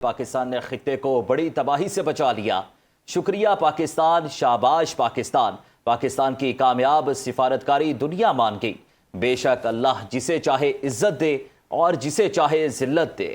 पाकिस्तान ने खित्ते को बड़ी तबाही से बचा लिया। शुक्रिया पाकिस्तान, शाबाश पाकिस्तान। पाकिस्तान की कामयाब सिफारतकारी दुनिया मान गई। बेशक अल्लाह जिसे चाहे इज्जत दे और जिसे चाहे जिल्लत दे।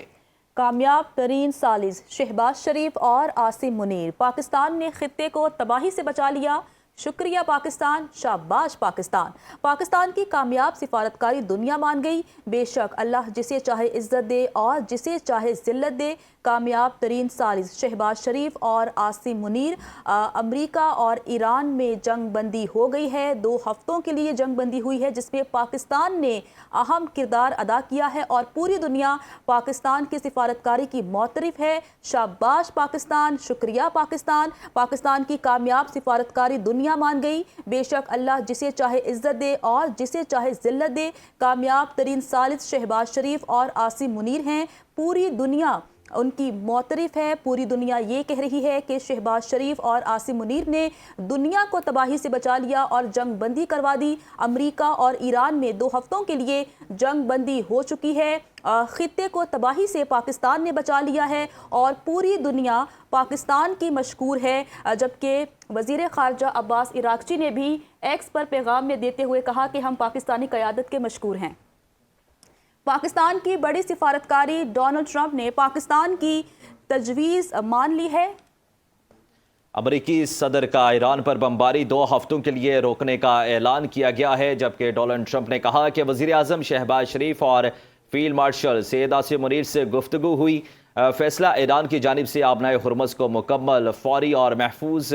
कामयाब तरीन सालिस शहबाज शरीफ और आसिम मुनीर। पाकिस्तान ने खित्ते को तबाही से बचा लिया। शुक्रिया पाकिस्तान, शाबाश पाकिस्तान। पाकिस्तान की कामयाब सिफारतकारी दुनिया मान गई। बेशक अल्लाह जिसे चाहे इज्जत दे और जिसे चाहे जिल्लत दे। कामयाब तरीन सालिस शहबाज शरीफ और आसिम मुनीर। अमेरिका और ईरान में जंग बंदी हो गई है। 2 हफ्तों के लिए जंग बंदी हुई है, जिसमें पाकिस्तान ने अहम किरदार अदा किया है और पूरी दुनिया पाकिस्तान की सिफारतकारी की मोतरफ है। शाबाश पाकिस्तान, शुक्रिया पाकिस्तान। पाकिस्तान की कामयाब सिफारतकारी दुनिया मान गई। बेशक अल्लाह जिसे चाहे इज्जत दे और जिसे चाहे जिल्लत दे। कामयाब तरीन सालिस शहबाज शरीफ और आसिम मुनीर हैं। पूरी दुनिया उनकी मोतरफ है। पूरी दुनिया ये कह रही है कि शहबाज शरीफ और आसिम मुनीर ने दुनिया को तबाही से बचा लिया और जंग बंदी करवा दी। अमेरिका और ईरान में 2 हफ्तों के लिए जंग बंदी हो चुकी है। खित्ते को तबाही से पाकिस्तान ने बचा लिया है और पूरी दुनिया पाकिस्तान की मशकूर है। जबकि वज़ीर ख़ारजा अब्बास इराक़ची ने भी एक्स पर पैगाम में देते हुए कहा कि हम पाकिस्तानी क़यादत के मशकूर हैं। पाकिस्तान की बड़ी सिफारतकारी डोनाल्ड ट्रंप ने पाकिस्तान की तजवीज़ मान ली है। अमरीकी सदर का ईरान पर बमबारी 2 हफ्तों के लिए रोकने का ऐलान किया गया है। जबकि डोनाल्ड ट्रंप ने कहा कि वज़ीर आज़म शहबाज शरीफ और फील्ड मार्शल सैयद आसिम मुनीर से गुफ्तगू हुई। फैसला ईरान की जानिब से आबनाए हुर्मुज़ को मुकम्मल, फौरी और महफूज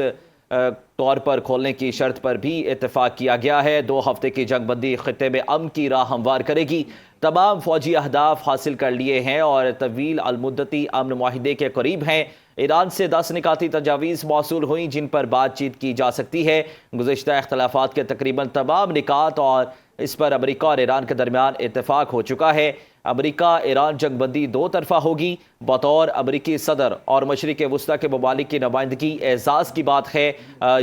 तौर पर खोलने की शर्त पर भी इत्तेफाक किया गया है। 2 हफ्ते की जंगबंदी खित्ते में अमन की राह हमवार करेगी। तमाम फौजी अहदाफ हासिल कर लिए हैं और तवील अलमुद्दती अमन मुआहिदे के करीब हैं। ईरान से 10 निकाती तजावीज़ मौसूल हुई जिन पर बातचीत की जा सकती है। गुज़िश्ता इख्तलाफात के तकरीबन तमाम निकात और इस पर अमेरिका और ईरान के दरमियान इत्तेफाक हो चुका है। अमेरिका ईरान जंगबंदी 2 तरफ़ा होगी। बतौर अमेरिकी सदर और मशरिक़ वस्ता के ममालिक की नुमाइंदगी एजाज़ की बात है।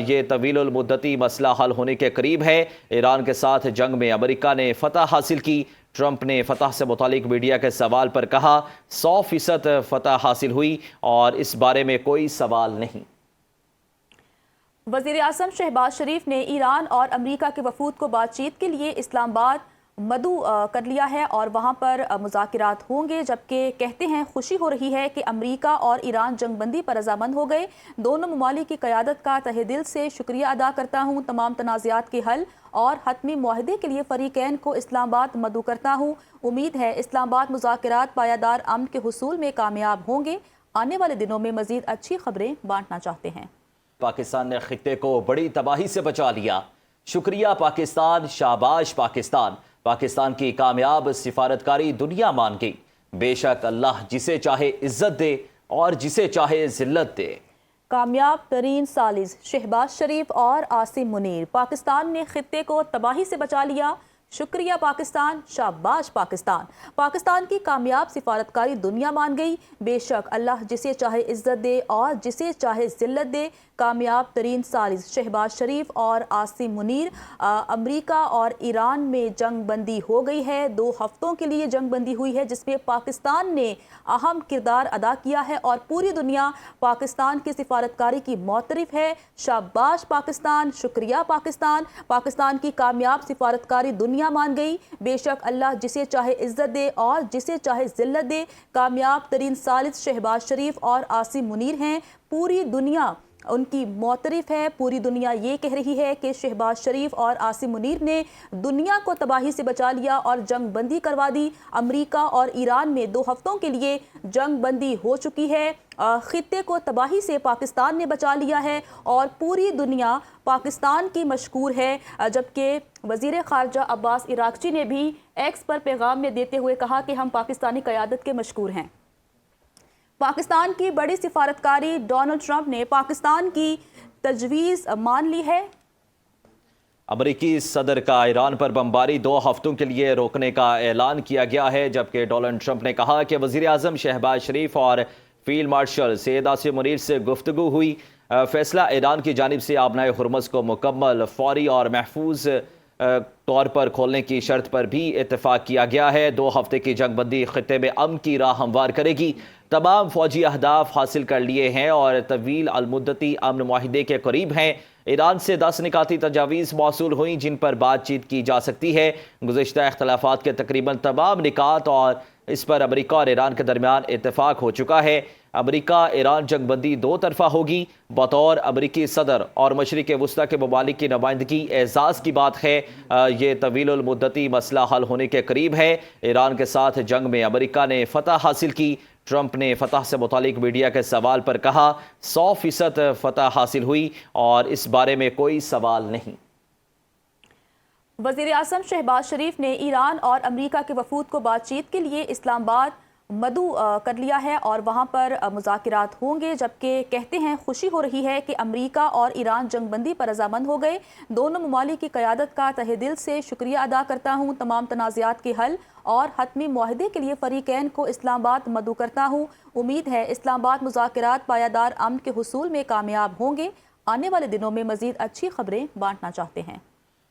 ये तवील मुद्दती मसला हल होने के करीब है। ईरान के साथ जंग में अमेरिका ने फ़तह हासिल की। ट्रंप ने फ़तह से मुतालिक मीडिया के सवाल पर कहा 100% फ़तह हासिल हुई और इस बारे में कोई सवाल नहीं। वज़ीर आज़म शहबाज शरीफ ने ईरान और अमेरिका के वफूद को बातचीत के लिए इस्लामाबाद मदऊ कर लिया है और वहाँ पर मुज़ाकिरात होंगे। जबकि कहते हैं खुशी हो रही है कि अमेरिका और ईरान जंगबंदी पर रज़ामंद हो गए। दोनों ममालिक की क़यादत का तहे दिल से शुक्रिया अदा करता हूँ। तमाम तनाज़ात के हल और हतमी मुआहदे के लिए फ़रीक़ैन को इस्लामाबाद मदऊ करता हूँ। उम्मीद है इस्लामाबाद मुज़ाकिरात पायादार अमन के हुसूल में कामयाब होंगे। आने वाले दिनों में मज़ीद अच्छी खबरें बांटना चाहते हैं। पाकिस्तान ने खित्ते को बड़ी तबाही से बचा लिया। शुक्रिया पाकिस्तान, शाबाश पाकिस्तान। पाकिस्तान की कामयाब सिफारतकारी दुनिया मान गई। बेशक अल्लाह जिसे चाहे इज्जत दे और जिसे चाहे जिल्लत दे। कामयाब तरीन सालिस शहबाज शरीफ और आसिम मुनीर। पाकिस्तान ने खित्ते को तबाही से बचा लिया। शुक्रिया पाकिस्तान, शाबाश पाकिस्तान। पाकिस्तान की कामयाब सिफारतकारी दुनिया मान गई। बेशक अल्लाह जिसे चाहे इज्जत दे और जिसे चाहे जिल्लत दे। कामयाब तरीन सालिस शहबाज शरीफ और आसिम मुनीर। अमेरिका और ईरान में जंग बंदी हो गई है। 2 हफ्तों के लिए जंग बंदी हुई है, जिसमें पाकिस्तान ने अहम किरदार अदा किया है और पूरी दुनिया पाकिस्तान की सिफारतकारी की मोतरफ है। शाबाश पाकिस्तान, शुक्रिया पाकिस्तान। पाकिस्तान की कामयाब सिफारतकारी दुनिया मान गई। बेशक अल्लाह जिसे चाहे इज्जत दे और जिसे चाहे जिल्लत दे। कामयाब तरीन सालिस शहबाज शरीफ और आसिम मुनीर हैं। पूरी दुनिया उनकी मोतरफ है। पूरी दुनिया ये कह रही है कि शहबाज शरीफ और आसिम मुनीर ने दुनिया को तबाही से बचा लिया और जंग बंदी करवा दी। अमेरिका और ईरान में 2 हफ्तों के लिए जंग बंदी हो चुकी है। खित्ते को तबाही से पाकिस्तान ने बचा लिया है और पूरी दुनिया पाकिस्तान की मशकूर है। जबकि वज़ीर ख़ारजा अब्बास इराक़ची ने भी एक्स पर पैगाम में देते हुए कहा कि हम पाकिस्तानी क़यादत के मशकूर हैं। पाकिस्तान की बड़ी सिफारतकारी डोनाल्ड ट्रंप ने पाकिस्तान की तजवीज़ मान ली है। अमरीकी सदर का ईरान पर बमबारी 2 हफ्तों के लिए रोकने का ऐलान किया गया है। जबकि डोनाल्ड ट्रंप ने कहा कि वज़ीर आज़म शहबाज शरीफ और फील्ड मार्शल सैयद आसिम मुनीर से गुफ्तगू हुई। फैसला ईरान की जानिब से आबनाए हुर्मुज़ को मुकम्मल, फौरी और महफूज طور پر کھولنے کی شرط پر بھی اتفاق کیا گیا ہے۔ 2 ہفتے کی جنگ بندی خطے میں امن کی راہ ہموار کرے گی، تمام فوجی اہداف حاصل کر لیے ہیں اور طویل المدتی امن معاہدے کے قریب ہیں۔ ایران سے 10 نکاتی تجاویز موصول ہوئیں جن پر بات چیت کی جا سکتی ہے۔ گزشتہ اختلافات کے تقریباً تمام نکات اور اس پر امریکہ اور ایران کے درمیان اتفاق ہو چکا ہے۔ امریکہ ایران جنگ بندی 2 طرفہ ہوگی۔ بطور امریکی صدر اور مشرق وسطیٰ کے ممالک کی نمائندگی اعزاز کی بات ہے۔ یہ طویل المدتی مسئلہ حل ہونے کے قریب ہے۔ ایران کے ساتھ جنگ میں امریکہ نے فتح حاصل کی۔ ٹرمپ نے فتح سے متعلق میڈیا کے سوال پر کہا 100% فتح حاصل ہوئی اور اس بارے میں کوئی سوال نہیں۔ وزیر اعظم شہباز شریف نے ایران اور امریکہ کے وفود کو بات چیت کے لیے اسلام آباد مدعو کر لیا ہے اور وہاں پر مذاکرات ہوں گے، جبکہ کہتے ہیں خوشی ہو رہی ہے کہ امریکہ اور ایران جنگ بندی پر رضامند ہو گئے۔ دونوں ممالک کی قیادت کا تہہ دل سے شکریہ ادا کرتا ہوں۔ تمام تنازعات کے حل اور حتمی معاہدے کے لیے فریقین کو اسلام آباد مدعو کرتا ہوں۔ امید ہے اسلام آباد مذاکرات پائیدار امن کے حصول میں کامیاب ہوں گے۔ آنے والے دنوں میں مزید اچھی خبریں بانٹنا چاہتے ہیں۔